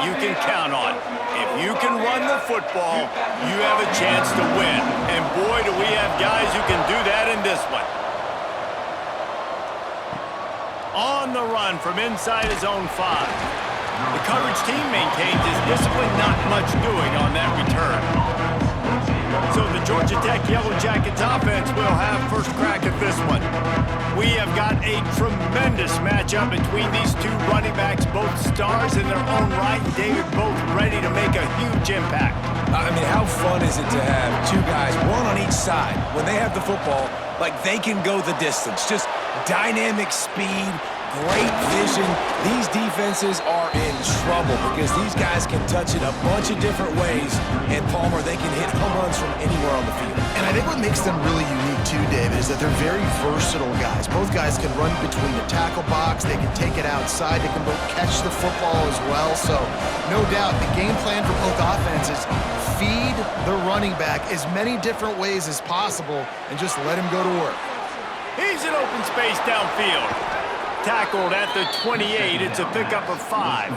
that you can count on. If you can run the football, you have a chance to win. And boy, do we have guys who can do that in this one. On the run from inside his own 5. The coverage team maintains his discipline, not much doing on that return. So the Georgia Tech Yellow Jackets offense will have first crack at this one. We have got a tremendous matchup between these two running backs, both stars in their own right, and David, both ready to make a huge impact. I mean, how fun is it to have two guys, one on each side, when they have the football, like they can go the distance. Just dynamic speed, great vision. These defenses are in trouble because these guys can touch it a bunch of different ways. And Palmer, they can hit home runs from anywhere on the field. And I think what makes them really unique too, David, is that they're very versatile guys. Both guys can run between the tackle box. They can take it outside. They can both catch the football as well. So no doubt the game plan for both offenses, feed the running back as many different ways as possible and just let him go to work. He's in open space downfield. Tackled at the 28. It's a pickup of 5.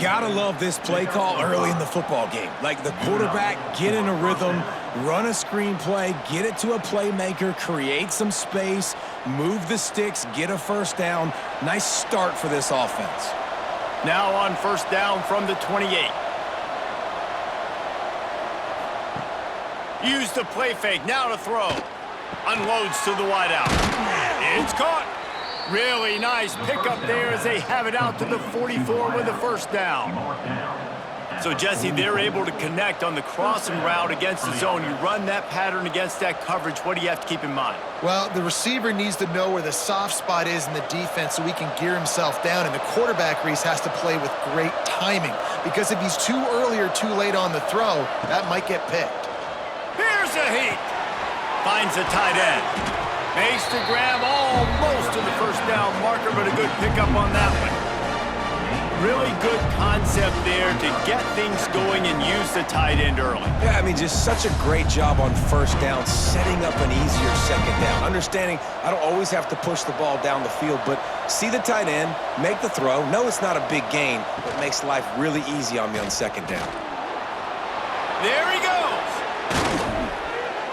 Gotta love this play call early in the football game. Like the quarterback, get in a rhythm, run a screen play, get it to a playmaker, create some space, move the sticks, get a first down. Nice start for this offense. Now on first down from the 28. Use the play fake, now to throw. Unloads to the wideout. It's caught. Really nice pickup there as they have it out to the 44 with a first down. So, Jesse, they're able to connect on the crossing route against the zone. You run that pattern against that coverage. What do you have to keep in mind? Well, the receiver needs to know where the soft spot is in the defense so he can gear himself down. And the quarterback, Reese, has to play with great timing. Because if he's too early or too late on the throw, that might get picked. Here's a heat. Finds a tight end. Makes the grab almost to the first down marker, but a good pickup on that one. Really good concept there to get things going and use the tight end early. Yeah, I mean, just such a great job on first down, setting up an easier second down. Understanding I don't always have to push the ball down the field, but see the tight end, make the throw. No, it's not a big gain, but makes life really easy on me on second down. There he goes.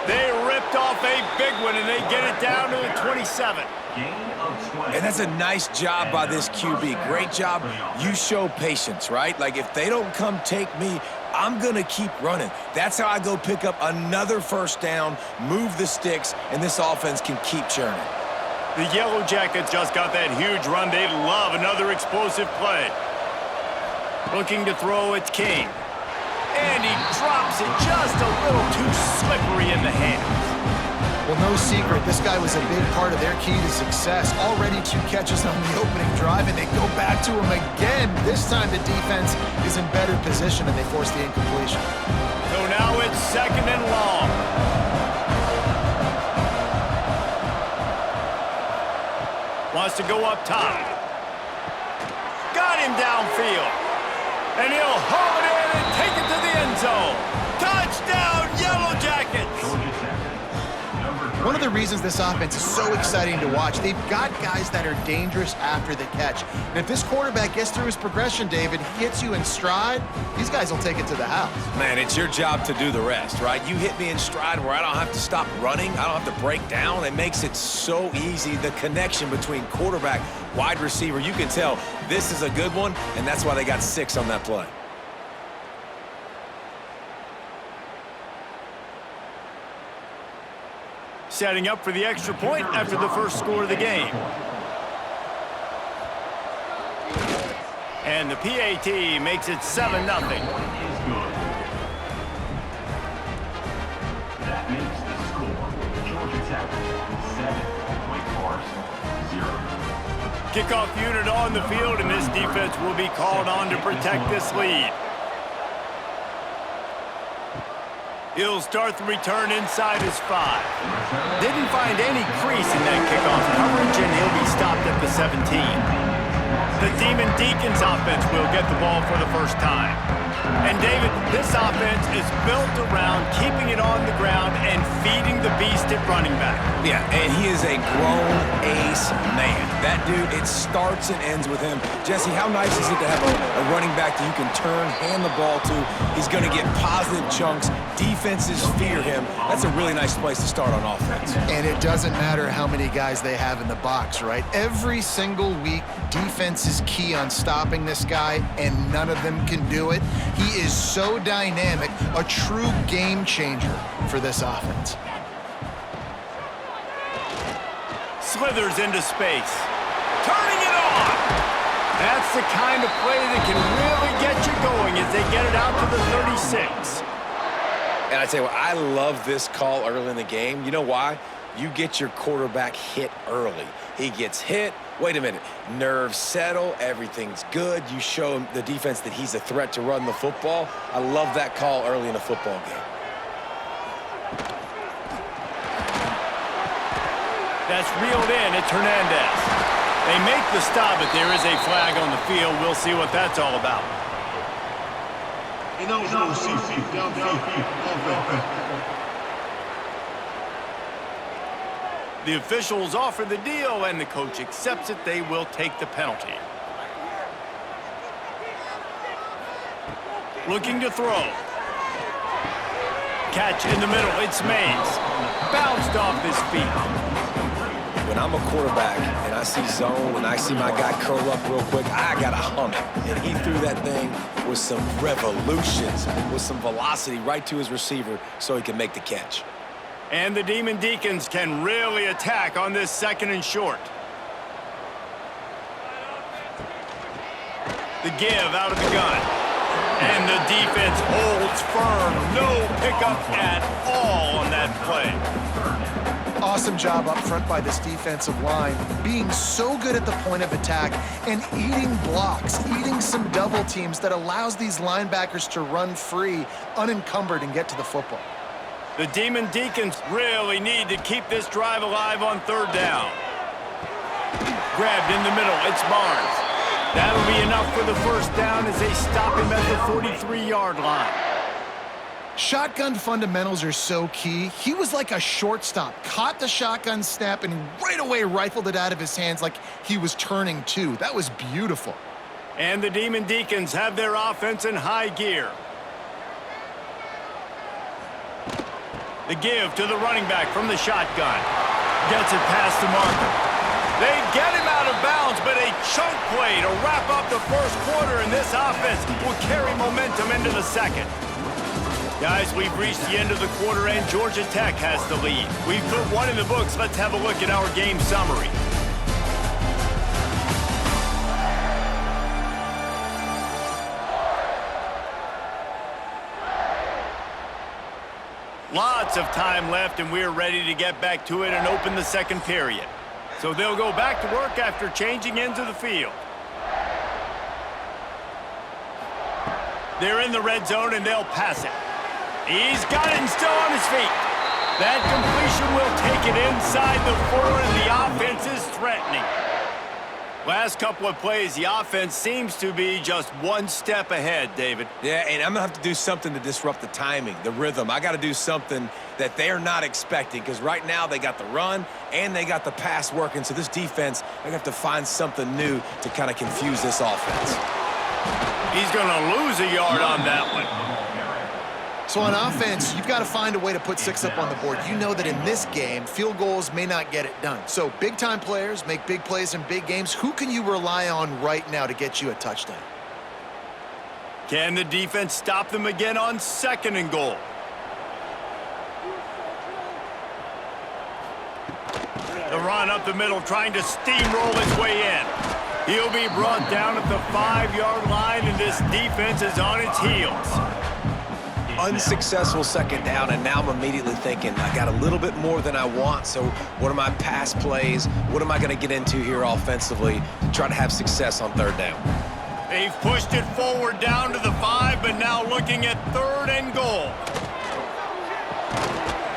They ripped off a big one, and they get it down to the 27. And that's a nice job by this QB. Great job. You show patience, right? Like, if they don't come take me, I'm going to keep running. That's how I go pick up another first down, move the sticks, and this offense can keep churning. The Yellow Jackets just got that huge run. They love another explosive play. Looking to throw, it's King. And he drops it just a little too slippery in the hands. Well, no secret, this guy was a big part of their key to success. Already 2 catches on the opening drive, and they go back to him again. This time the defense is in better position, and they force the incompletion. So now it's second and long. Wants to go up top. Got him downfield. And he'll haul it in and take it to the end zone. Touchdown, Yellow Jackets! One of the reasons this offense is so exciting to watch, they've got guys that are dangerous after the catch. And if this quarterback gets through his progression, David, hits you in stride, these guys will take it to the house. Man, it's your job to do the rest, right? You hit me in stride where I don't have to stop running. I don't have to break down. It makes it so easy. The connection between quarterback, wide receiver, you can tell this is a good one, and that's why they got 6 on that play. Setting up for the extra point after the first score of the game. And the PAT makes it 7-0. That makes the score Georgia Tech 7, Wake Forest 0. Kickoff unit on the field, and this defense will be called on to protect this lead. He'll start the return inside his 5. Didn't find any crease in that kickoff coverage, and he'll be stopped at the 17. The Demon Deacons offense will get the ball for the first time. And David, this offense is built around keeping it on the ground and feeding the beast at running back. Yeah, and he is a grown ace man. That dude, it starts and ends with him. Jesse, how nice is it to have a running back that you can turn, hand the ball to? He's going to get positive chunks. Defenses fear him. That's a really nice place to start on offense. And it doesn't matter how many guys they have in the box, right? Every single week, defense is key on stopping this guy, and none of them can do it. He is so dynamic, a true game changer for this offense. Slithers into space. Turning it on! That's the kind of play that can really get you going as they get it out to the 36. And I tell you what, I love this call early in the game. You know why? You get your quarterback hit early. He gets hit. Wait a minute. Nerves settle. Everything's good. You show him, the defense, that he's a threat to run the football. I love that call early in a football game. That's reeled in. It's Hernandez. They make the stop, but there is a flag on the field. We'll see what that's all about. The officials offer the deal, and the coach accepts it. They will take the penalty. Looking to throw. Catch in the middle. It's Mays. Bounced off his feet. When I'm a quarterback and I see zone and I see my guy curl up real quick, I got to hum it. And he threw that thing with some revolutions, with some velocity right to his receiver so he can make the catch. And the Demon Deacons can really attack on this 2nd and short. The give out of the gun. And the defense holds firm. No pickup at all on that play. Awesome job up front by this defensive line, being so good at the point of attack and eating blocks, eating some double teams that allows these linebackers to run free, unencumbered, and get to the football. The Demon Deacons really need to keep this drive alive on 3rd down. Grabbed in the middle, it's Barnes. That'll be enough for the 1st down as they stop him at the 43-yard line. Shotgun fundamentals are so key. He was like a shortstop, caught the shotgun snap and right away rifled it out of his hands like he was turning two. That was beautiful. And the Demon Deacons have their offense in high gear. The give to the running back from the shotgun. Gets it past the marker. They get him out of bounds, but a chunk play to wrap up the 1st quarter, and this offense will carry momentum into the 2nd. Guys, we've reached the end of the quarter, and Georgia Tech has the lead. We've put one in the books. Let's have a look at our game summary. Lots of time left, and we're ready to get back to it and open the 2nd period. So they'll go back to work after changing into the field. They're in the red zone, and they'll pass it. He's got it and still on his feet. That completion will take it inside the 4, and the offense is threatening. Last couple of plays, the offense seems to be just one step ahead, David. Yeah, and I'm going to have to do something to disrupt the timing, the rhythm. I got to do something that they're not expecting, because right now they got the run and they got the pass working. So this defense, they're going to have to find something new to kind of confuse this offense. He's going to lose a yard on that one. So on offense, you've got to find a way to put 6 up on the board. You know that in this game, field goals may not get it done. So big-time players make big plays in big games. Who can you rely on right now to get you a touchdown? Can the defense stop them again on 2nd and goal? The run up the middle, trying to steamroll his way in. He'll be brought down at the 5-yard line, and this defense is on its heels. Unsuccessful 2nd down, and now I'm immediately thinking, I got a little bit more than I want, so what are my pass plays? What am I going to get into here offensively to try to have success on 3rd down? They've pushed it forward down to the 5, but now looking at 3rd and goal.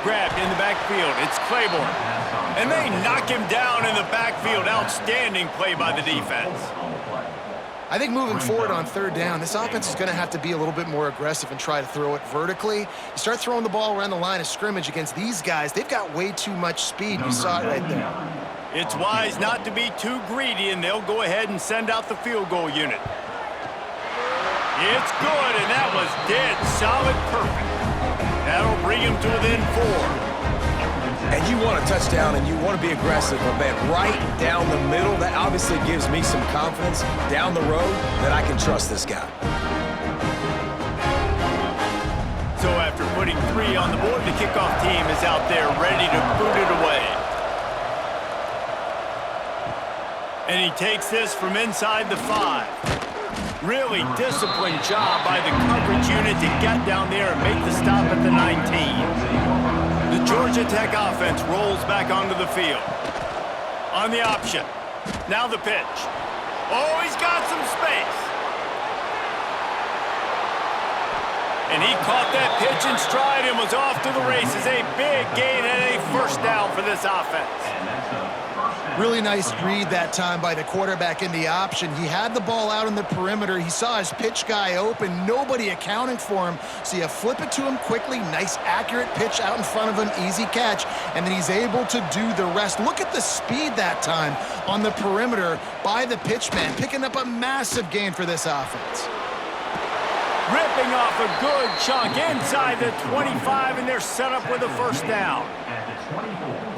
Grabbed in the backfield, it's Claiborne. And they knock him down in the backfield. Outstanding play by the defense. I think moving forward on third down, this offense is going to have to be a little bit more aggressive and try to throw it vertically. You start throwing the ball around the line of scrimmage against these guys, they've got way too much speed. You saw it right there. It's wise not to be too greedy, and they'll go ahead and send out the field goal unit. It's good, and that was dead solid perfect. That'll bring him to within 4. And you want a touchdown, and you want to be aggressive, but man, right down the middle, that obviously gives me some confidence down the road that I can trust this guy. So after putting 3 on the board, the kickoff team is out there ready to boot it away. And he takes this from inside the 5. Really disciplined job by the coverage unit to get down there and make the stop at the 19. The Georgia Tech offense rolls back onto the field. On the option. Now the pitch. Oh, he's got some space. And he caught that pitch in stride and was off to the races. A big gain and a first down for this offense. Really nice read that time by the quarterback in the option. He had the ball out on the perimeter. He saw his pitch guy open, nobody accounting for him. So you flip it to him quickly, nice accurate pitch out in front of him, easy catch, and then he's able to do the rest. Look at the speed that time on the perimeter by the pitchman, picking up a massive gain for this offense. Ripping off a good chunk inside the 25, and they're set up with a first down.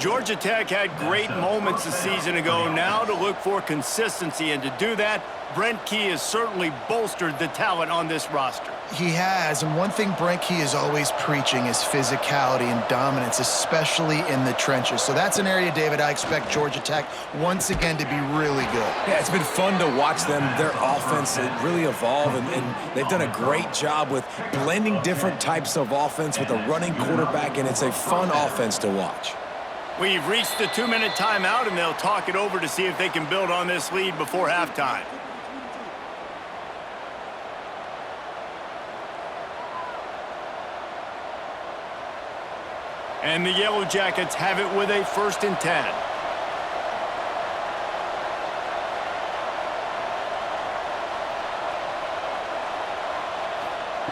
Georgia Tech had great moments a season ago. Now to look for consistency, and to do that, Brent Key has certainly bolstered the talent on this roster. He has, and one thing Brent Key is always preaching is physicality and dominance, especially in the trenches. So that's an area, David, I expect Georgia Tech once again to be really good. Yeah, it's been fun to watch them, their offense really evolve, and they've done a great job with blending different types of offense with a running quarterback, and it's a fun offense to watch. We've reached the 2-minute timeout, and they'll talk it over to see if they can build on this lead before halftime. And the Yellow Jackets have it with a 1st and 10.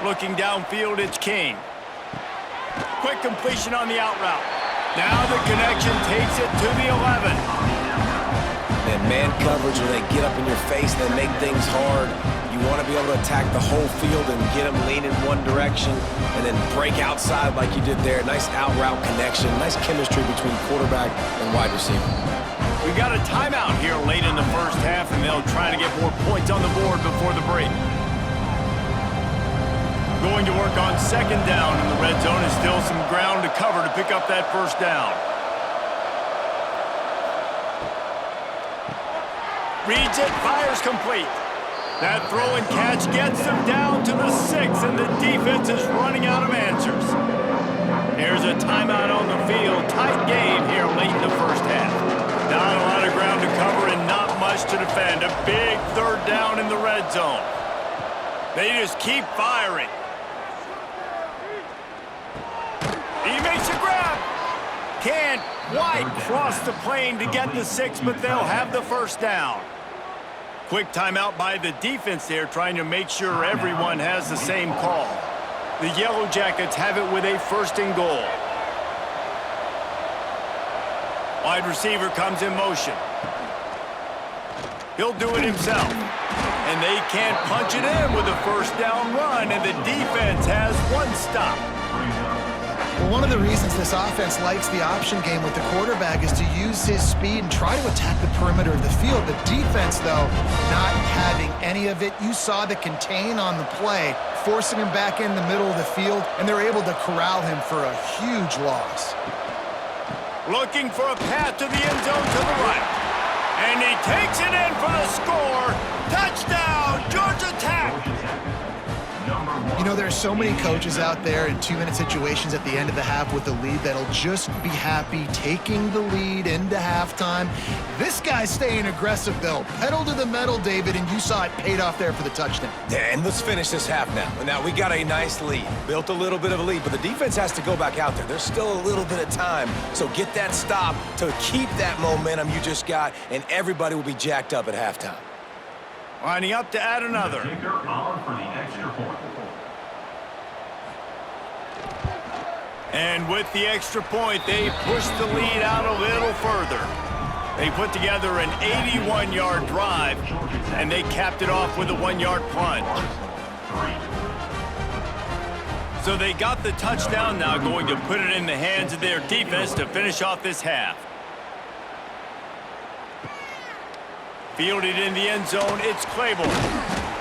Looking downfield, it's King. Quick completion on the out route. Now the connection takes it to the 11. And man coverage, when they get up in your face, they make things hard. You want to be able to attack the whole field and get them leaning one direction and then break outside like you did there. Nice out route connection, nice chemistry between quarterback and wide receiver. We got a timeout here late in the first half, and they'll try to get more points on the board before the break. Going to work on 2nd down in the red zone, and still some ground to cover to pick up that first down. Reads it, fires complete. That throw and catch gets them down to the 6, and the defense is running out of answers. There's a timeout on the field. Tight game here late in the first half. Not a lot of ground to cover and not much to defend. A big 3rd down in the red zone. They just keep firing. He makes a grab. Can't quite cross the plane to get the 6, but they'll have the first down. Quick timeout by the defense there, trying to make sure everyone has the same call. The Yellow Jackets have it with a 1st and goal. Wide receiver comes in motion. He'll do it himself. And they can't punch it in with a 1st down run, and the defense has 1 stop. Well, one of the reasons this offense likes the option game with the quarterback is to use his speed and try to attack the perimeter of the field. The defense, though, not having any of it. You saw the contain on the play, forcing him back in the middle of the field, and they're able to corral him for a huge loss. Looking for a path to the end zone to the right. And he takes it in for the score. Touchdown, Georgia Tech! You know, there are so many coaches out there in 2-minute situations at the end of the half with the lead that'll just be happy taking the lead into halftime. This guy's staying aggressive, though. Pedal to the metal, David, and you saw it paid off there for the touchdown. Yeah, and let's finish this half now. Now, we got a nice lead. Built a little bit of a lead, but the defense has to go back out there. There's still a little bit of time, so get that stop to keep that momentum you just got, and everybody will be jacked up at halftime. Lining up to add another. Kicker on for the extra point. And with the extra point, they push the lead out a little further. They put together an 81-yard drive, and they capped it off with a 1-yard plunge. So they got the touchdown, now going to put it in the hands of their defense to finish off this half. Fielded in the end zone, it's Claiborne.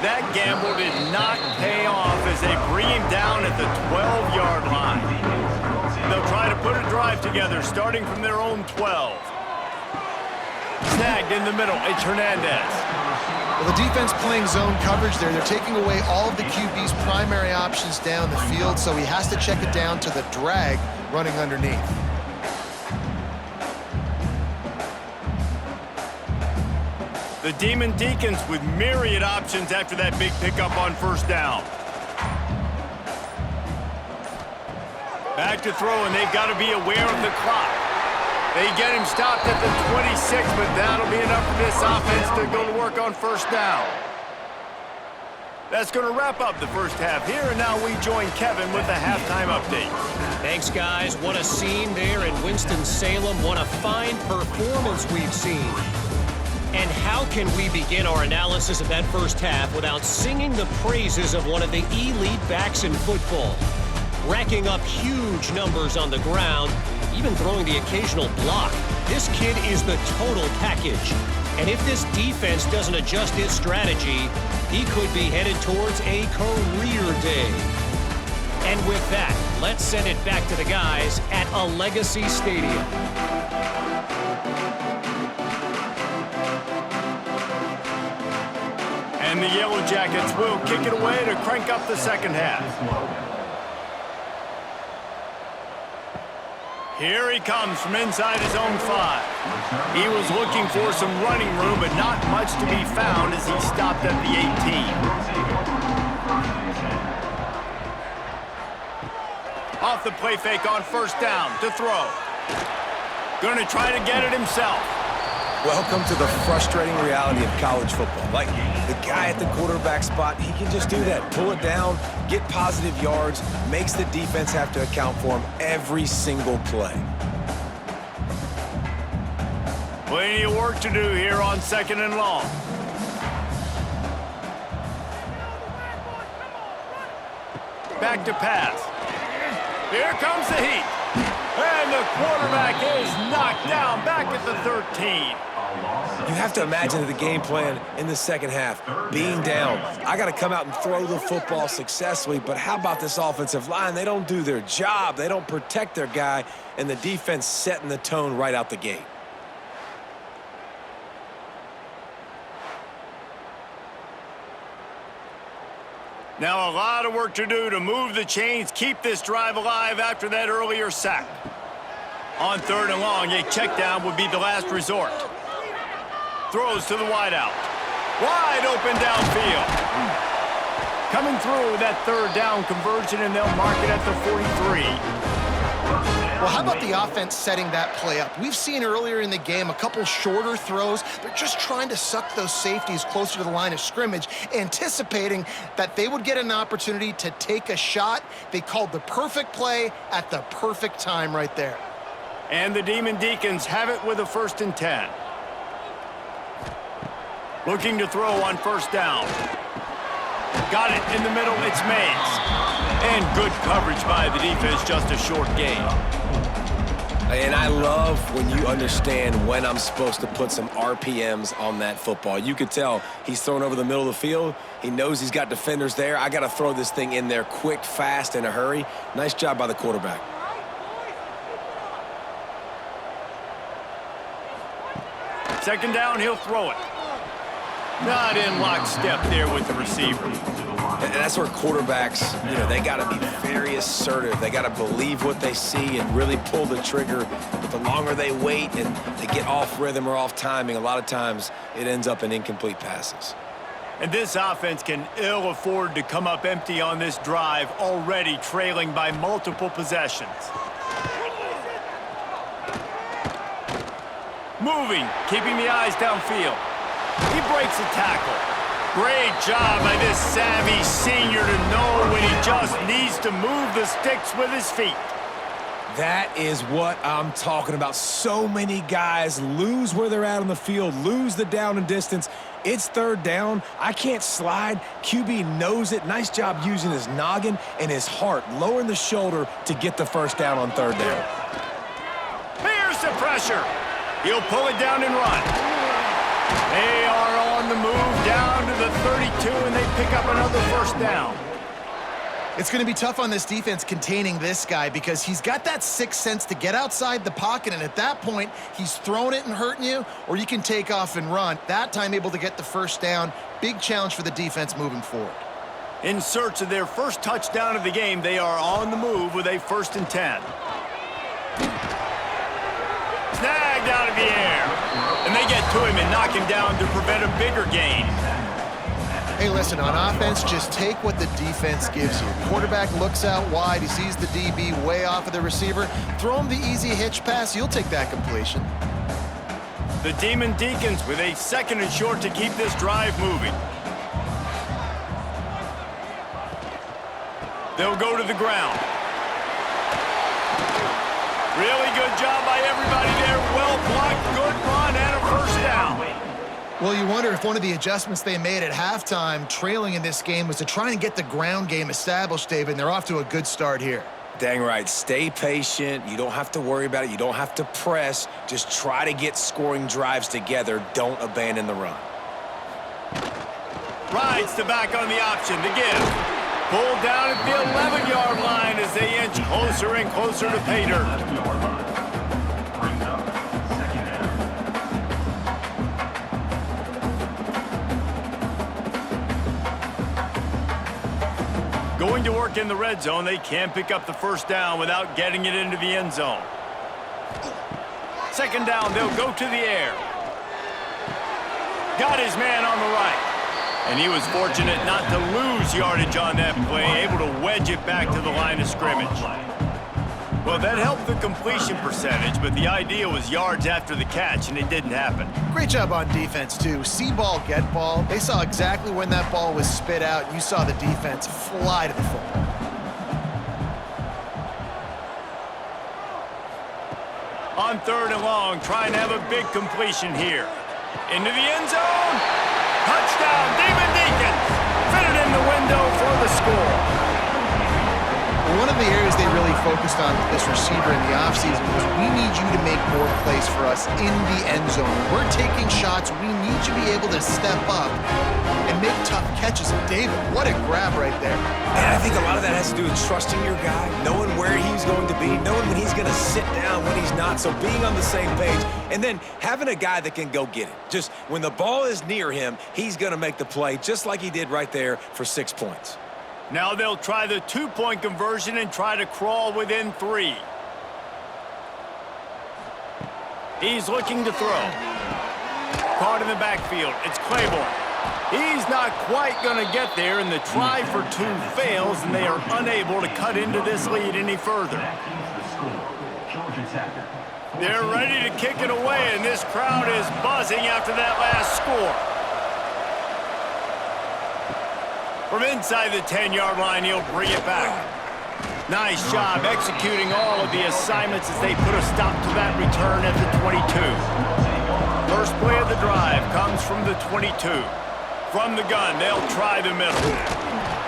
That gamble did not pay off as they bring him down at the 12-yard line. They'll try to put a drive together, starting from their own 12. Snagged in the middle, it's Hernandez. Well, the defense playing zone coverage there. They're taking away all of the QB's primary options down the field, so he has to check it down to the drag running underneath. The Demon Deacons with myriad options after that big pickup on first down. Back to throw, and they've got to be aware of the clock. They get him stopped at the 26, but that'll be enough for this offense to go to work on first down. That's going to wrap up the first half here, and now we join Kevin with the halftime update. Thanks, guys. What a scene there in Winston-Salem. What a fine performance we've seen. And how can we begin our analysis of that first half without singing the praises of one of the elite backs in football? Racking up huge numbers on the ground, even throwing the occasional block. This kid is the total package. And if this defense doesn't adjust its strategy, he could be headed towards a career day. And with that, let's send it back to the guys at Allegacy Stadium. And the Yellow Jackets will kick it away to crank up the second half. Here he comes from inside his own 5. He was looking for some running room, but not much to be found as he stopped at the 18. Off the play fake on first down to throw. Going to try to get it himself. Welcome to the frustrating reality of college football. Like, the guy at the quarterback spot, he can just do that. Pull it down, get positive yards, makes the defense have to account for him every single play. Plenty of work to do here on second and long. Back to pass. Here comes the heat. And the quarterback is knocked down back at the 13. You have to imagine the game plan in the second half. Being down, I got to come out and throw the football successfully, but how about this offensive line? They don't do their job. They don't protect their guy, and the defense setting the tone right out the gate. Now a lot of work to do to move the chains, keep this drive alive after that earlier sack. On third and long, a check down would be the last resort. Throws to the wideout. Wide open downfield. Coming through that third down conversion, and they'll mark it at the 43. Well, how about the offense setting that play up? We've seen earlier in the game a couple shorter throws. They're just trying to suck those safeties closer to the line of scrimmage, anticipating that they would get an opportunity to take a shot. They called the perfect play at the perfect time right there. And the Demon Deacons have it with a 1st and 10. Looking to throw on first down. Got it in the middle, it's Mays. And good coverage by the defense, just a short gain. And I love when you understand when I'm supposed to put some RPMs on that football. You could tell he's thrown over the middle of the field. He knows he's got defenders there. I got to throw this thing in there quick, fast, in a hurry. Nice job by the quarterback. Second down, he'll throw it. Not in lockstep there with the receiver. And that's where quarterbacks, they got to be very assertive. They got to believe what they see and really pull the trigger. But the longer they wait and they get off rhythm or off timing, a lot of times it ends up in incomplete passes. And this offense can ill afford to come up empty on this drive, already trailing by multiple possessions. Moving, keeping the eyes downfield. He breaks a tackle. Great job by this savvy senior to know when he just needs to move the sticks with his feet. That is what I'm talking about. So many guys lose where they're at on the field, lose the down and distance. It's third down. I can't slide. QB knows it. Nice job using his noggin and his heart, lowering the shoulder to get the first down on third down. Here's the pressure. He'll pull it down and run. They are on the move down to the 32, and they pick up another first down. It's going to be tough on this defense containing this guy because he's got that sixth sense to get outside the pocket, and at that point, he's throwing it and hurting you, or you can take off and run. That time able to get the first down. Big challenge for the defense moving forward. In search of their first touchdown of the game, they are on the move with a 1st and 10. Snagged out of the air. And they get to him and knock him down to prevent a bigger gain. Hey, listen, on offense, just take what the defense gives you. Quarterback looks out wide. He sees the DB way off of the receiver. Throw him the easy hitch pass. You'll take that completion. The Demon Deacons with a 2nd and short to keep this drive moving. They'll go to the ground. Really good job by everybody there. Well blocked, good run, and a first down. Well, you wonder if one of the adjustments they made at halftime, trailing in this game, was to try and get the ground game established, David, and they're off to a good start here. Dang right. Stay patient. You don't have to worry about it. You don't have to press. Just try to get scoring drives together. Don't abandon the run. Rides the back on the option to give. Pulled down at the 11-yard line as they inch closer and closer to pay dirt. Brings up 2nd down. Going to work in the red zone, they can't pick up the first down without getting it into the end zone. 2nd down, they'll go to the air. Got his man on the right. And he was fortunate not to lose yardage on that play, able to wedge it back to the line of scrimmage. Well, that helped the completion percentage, but the idea was yards after the catch, and it didn't happen. Great job on defense, too. See ball, get ball. They saw exactly when that ball was spit out. You saw the defense fly to the football. On 3rd and long, trying to have a big completion here. Into the end zone. Touchdown, Demon Deacons. Fitted in the window for the score. One of the areas they really focused on with this receiver in the offseason was we need you to make more plays for us in the end zone. When we're taking shots, we need you to be able to step up and make tough catches. And David, what a grab right there. And I think a lot of that has to do with trusting your guy, knowing where he's going to be, knowing when he's going to sit down, when he's not. So being on the same page, and then having a guy that can go get it. Just when the ball is near him, he's going to make the play just like he did right there for 6 points. Now they'll try the 2-point conversion and try to crawl within 3. He's looking to throw. Caught in the backfield. It's Claiborne. He's not quite going to get there, and the try for 2 fails, and they are unable to cut into this lead any further. That is the score. Georgia Tech. They're ready to kick it away, and this crowd is buzzing after that last score. From inside the 10-yard line, he'll bring it back. Nice job executing all of the assignments as they put a stop to that return at the 22. First play of the drive comes from the 22. From the gun, they'll try the middle.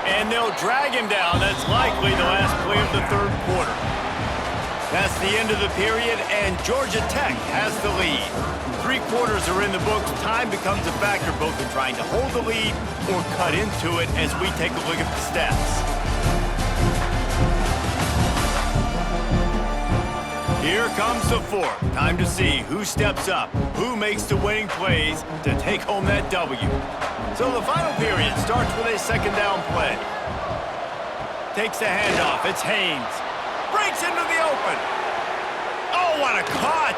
And they'll drag him down. That's likely the last play of the 3rd quarter. That's the end of the period, and Georgia Tech has the lead. 3 quarters are in the books. Time becomes a factor both in trying to hold the lead or cut into it as we take a look at the stats. Here comes the 4th. Time to see who steps up, who makes the winning plays to take home that W. So the final period starts with a 2nd down play. Takes the handoff. It's Haynes. Breaks into the open. Oh, what a cut!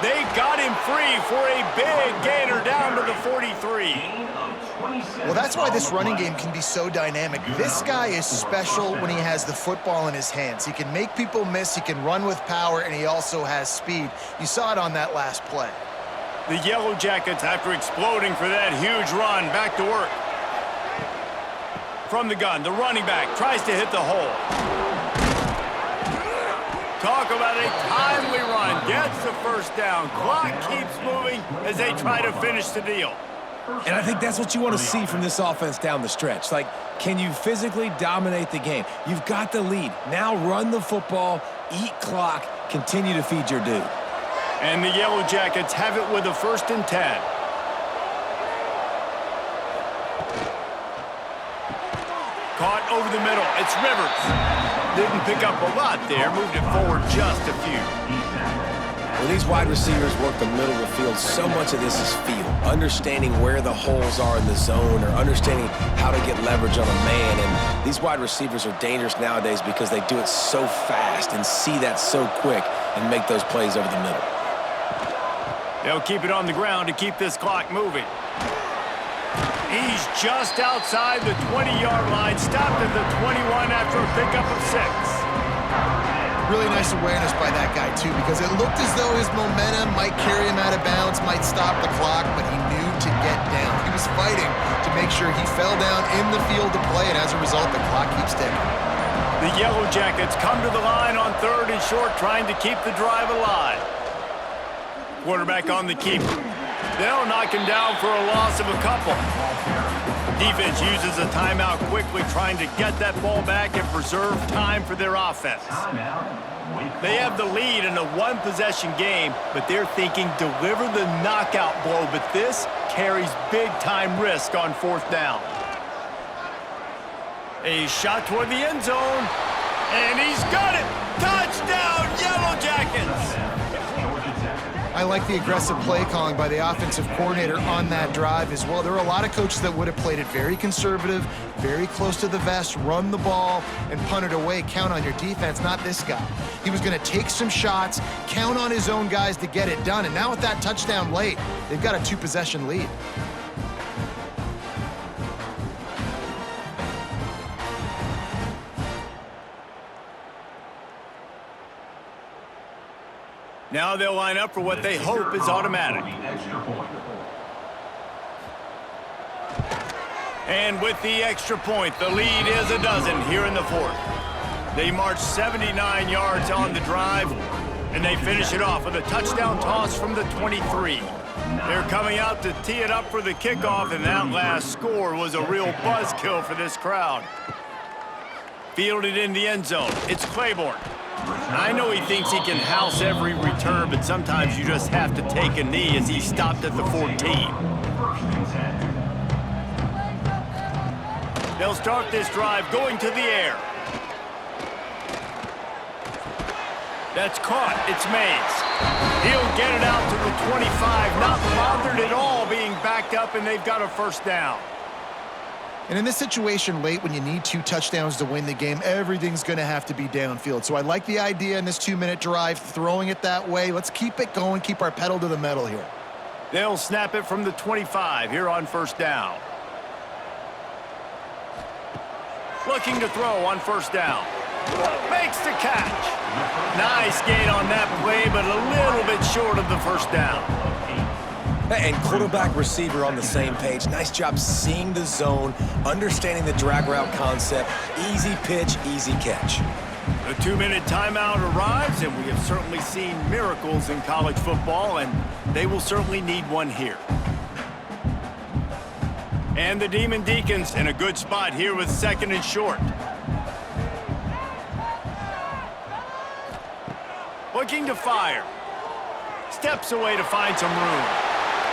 They got him free for a big gainer down to the 43. Well, that's why this running game can be so dynamic. This guy is special when he has the football in his hands. He can make people miss, he can run with power, and he also has speed. You saw it on that last play. The Yellow Jackets, after exploding for that huge run, back to work. From the gun, the running back tries to hit the hole. Talk about a timely run. Gets the first down. Clock keeps moving as they try to finish the deal. And I think that's what you want to see from this offense down the stretch. Like, can you physically dominate the game? You've got the lead. Now run the football, eat clock, continue to feed your dude. And the Yellow Jackets have it with a 1st and 10. Caught over the middle. It's Rivers. Didn't pick up a lot there. Moved it forward just a few. When these wide receivers work the middle of the field, so much of this is feel. Understanding where the holes are in the zone or understanding how to get leverage on a man. And these wide receivers are dangerous nowadays because they do it so fast and see that so quick and make those plays over the middle. They'll keep it on the ground to keep this clock moving. He's just outside the 20-yard line. Stopped at the 21 after a pickup of 6. Really nice awareness by that guy, too, because it looked as though his momentum might carry him out of bounds, might stop the clock, but he knew to get down. He was fighting to make sure he fell down in the field to play, and as a result, the clock keeps ticking. The Yellow Jackets come to the line on 3rd and short, trying to keep the drive alive. Quarterback on the keeper. They'll knock him down for a loss of a couple. Defense uses a timeout quickly, trying to get that ball back and preserve time for their offense. They have the lead in a one-possession game, but they're thinking deliver the knockout blow, but this carries big-time risk on 4th down. A shot toward the end zone, and he's got it! Touchdown, Yellow Jackets! I like the aggressive play calling by the offensive coordinator on that drive as well. There are a lot of coaches that would have played it very conservative, very close to the vest, run the ball, and punt it away. Count on your defense, not this guy. He was going to take some shots, count on his own guys to get it done, and now with that touchdown late, they've got a 2-possession lead. Now they'll line up for what they hope is automatic. And with the extra point, the lead is a dozen here in the 4th. They march 79 yards on the drive, and they finish it off with a touchdown toss from the 23. They're coming out to tee it up for the kickoff, and that last score was a real buzzkill for this crowd. Fielded in the end zone, it's Claiborne. I know he thinks he can house every return, but sometimes you just have to take a knee as he stopped at the 14. They'll start this drive going to the air. That's caught. It's Mays. He'll get it out to the 25, not bothered at all being backed up, and they've got a 1st down. And in this situation late when you need 2 touchdowns to win the game, everything's going to have to be downfield. So I like the idea in this 2-minute drive, throwing it that way. Let's keep it going, keep our pedal to the metal here. They'll snap it from the 25 here on 1st down. Looking to throw on 1st down. Makes the catch. Nice gain on that play, but a little bit short of the 1st down. And quarterback receiver on the same page. Nice job seeing the zone, understanding the drag route concept. Easy pitch, easy catch. The 2-minute timeout arrives, and we have certainly seen miracles in college football, and they will certainly need one here. And the Demon Deacons in a good spot here with 2nd and short. Looking to fire. Steps away to find some room.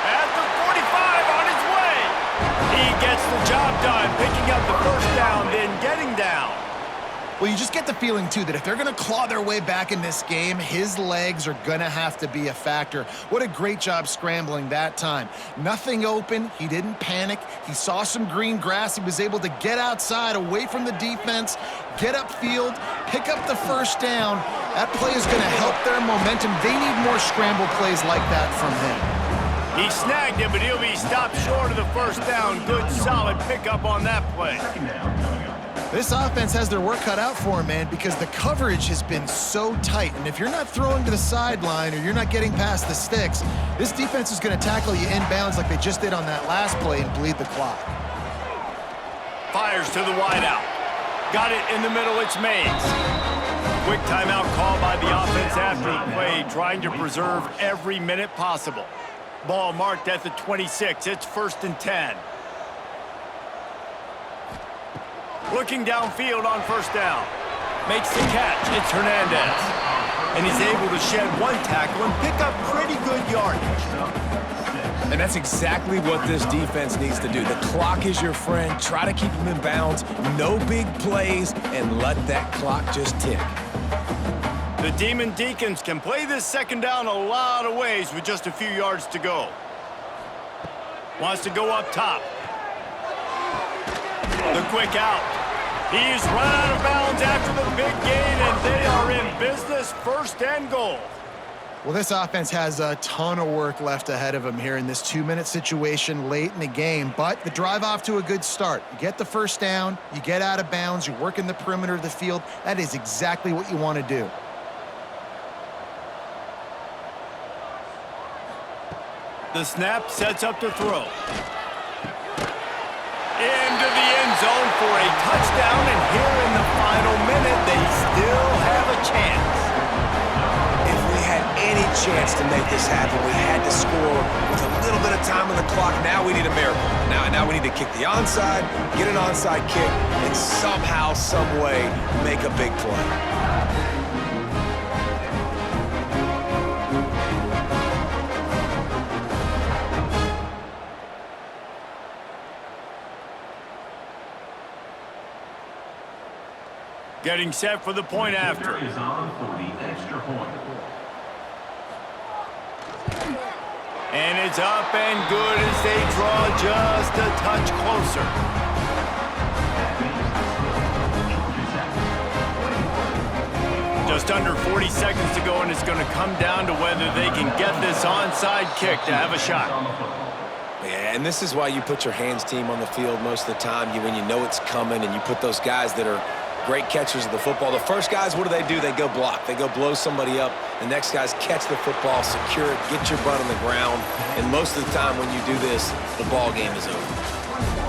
At the 45 on his way. He gets the job done, picking up the 1st down, then getting down. Well, you just get the feeling, too, that if they're going to claw their way back in this game, his legs are going to have to be a factor. What a great job scrambling that time. Nothing open. He didn't panic. He saw some green grass. He was able to get outside, away from the defense, get upfield, pick up the 1st down. That play is going to help their momentum. They need more scramble plays like that from him. He snagged it, but he'll be stopped short of the 1st down. Good, solid pickup on that play. 2nd down coming up. This offense has their work cut out for them, man, because the coverage has been so tight. And if you're not throwing to the sideline or you're not getting past the sticks, this defense is going to tackle you inbounds like they just did on that last play and bleed the clock. Fires to the wideout. Got it in the middle, it's Mays. Quick timeout call by the offense after the play, trying to preserve every minute possible. Ball marked at the 26. It's 1st and 10. Looking downfield on 1st down. Makes the catch. It's Hernandez. And he's able to shed one tackle and pick up pretty good yardage. And that's exactly what this defense needs to do. The clock is your friend. Try to keep them in bounds. No big plays, and let that clock just tick. The Demon Deacons can play this 2nd down a lot of ways with just a few yards to go. Wants to go up top. The quick out. He's run out of bounds after the big gain, and they are in business, 1st and goal. Well, this offense has a ton of work left ahead of them here in this 2-minute situation late in the game, but the drive off to a good start. You get the 1st down, you get out of bounds, you work in the perimeter of the field. That is exactly what you want to do. The snap sets up to throw. Into the end zone for a touchdown, and here in the final minute, they still have a chance. If we had any chance to make this happen, we had to score with a little bit of time on the clock. Now we need a miracle. Now we need to kick the onside, get an onside kick, and somehow, some way, make a big play. Getting set for the point after. Is on for the extra point. And it's up and good as they draw just a touch closer. Just under 40 seconds to go, and it's going to come down to whether they can get this onside kick to have a shot. Yeah, and this is why you put your hands team on the field most of the time, when you know it's coming, and you put those guys that are great catchers of the football. The first guys, what do? They go block. They go blow somebody up. The next guys catch the football, secure it, get your butt on the ground. And most of the time when you do this, the ball game is over.